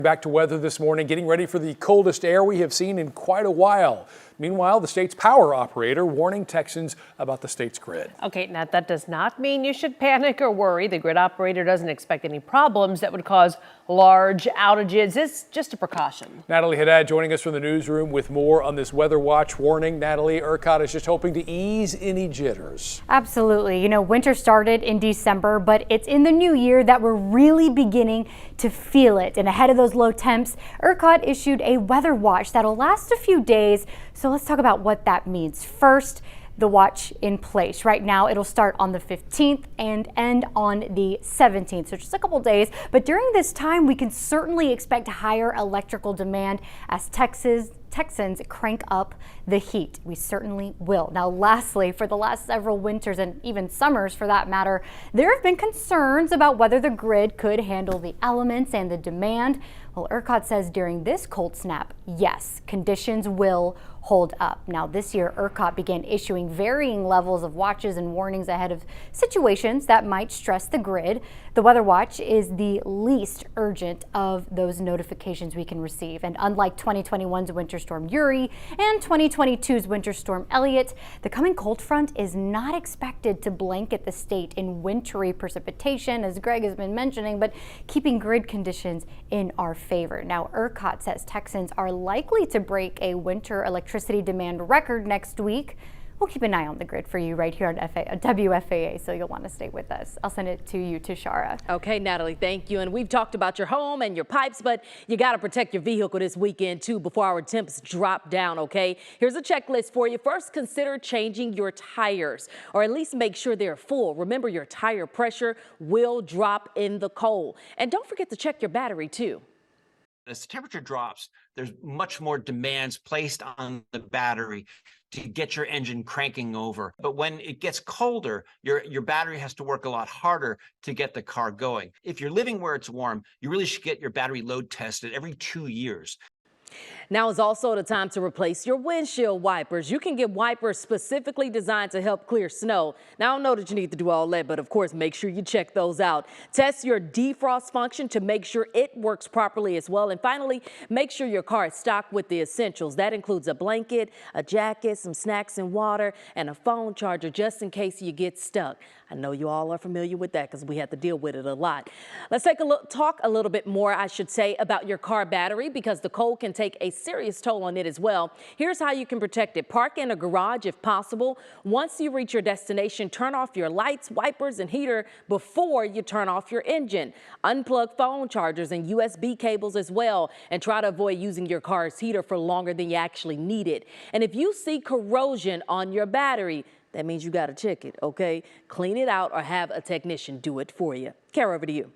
Back to weather this morning, getting ready for the coldest air we have seen in quite a while. Meanwhile, the state's power operator warning Texans about the state's grid. Okay, now that does not mean you should panic or worry. The grid operator doesn't expect any problems that would cause large outages. It's just a precaution. Natalie Haddad joining us from the newsroom with more on this weather watch warning. Natalie, ERCOT is just hoping to ease any jitters. Absolutely. You know, winter started in December, but it's in the new year that we're really beginning to feel it. And ahead of those low temps, ERCOT issued a weather watch that'll last a few days. So let's talk about what that means. First, the watch in place. Right now, it'll start on the 15th and end on the 17th, so just a couple days. But during this time, we can certainly expect higher electrical demand as Texans crank up the heat. We certainly will. Now, lastly, for the last several winters and even summers for that matter, there have been concerns about whether the grid could handle the elements and the demand. Well, ERCOT says during this cold snap, yes, conditions will hold up. Now, this year, ERCOT began issuing varying levels of watches and warnings ahead of situations that might stress the grid. The weather watch is the least urgent of those notifications we can receive. And unlike 2021's Winter Storm Uri and 2022's Winter Storm Elliott, the coming cold front is not expected to blanket the state in wintry precipitation, as Greg has been mentioning, but keeping grid conditions in our favor. Now, ERCOT says Texans are likely to break a winter electricity demand record next week. We'll keep an eye on the grid for you right here on WFAA, so you'll want to stay with us. I'll send it to you, Tashara. Okay, Natalie, thank you. And we've talked about your home and your pipes, but you got to protect your vehicle this weekend, too, before our temps drop down, okay? Here's a checklist for you. First, consider changing your tires, or at least make sure they're full. Remember, your tire pressure will drop in the cold. And don't forget to check your battery, too. As the temperature drops, there's much more demands placed on the battery to get your engine cranking over. But when it gets colder, your battery has to work a lot harder to get the car going. If you're living where it's warm, you really should get your battery load tested every 2 years. Now is also the time to replace your windshield wipers. You can get wipers specifically designed to help clear snow. Now, I don't know that you need to do all that, but of course, make sure you check those out. Test your defrost function to make sure it works properly as well. And finally, make sure your car is stocked with the essentials. That includes a blanket, a jacket, some snacks and water, and a phone charger just in case you get stuck. I know you all are familiar with that because we have to deal with it a lot. Let's talk a little bit more, I should say, about your car battery, because the cold can take a serious toll on it as well. Here's how you can protect it. Park in a garage if possible. Once you reach your destination, turn off your lights, wipers, and heater before you turn off your engine. Unplug phone chargers and USB cables as well, and try to avoid using your car's heater for longer than you actually need it. And if you see corrosion on your battery, that means you got to check it, okay? Clean it out or have a technician do it for you. Kara, over to you.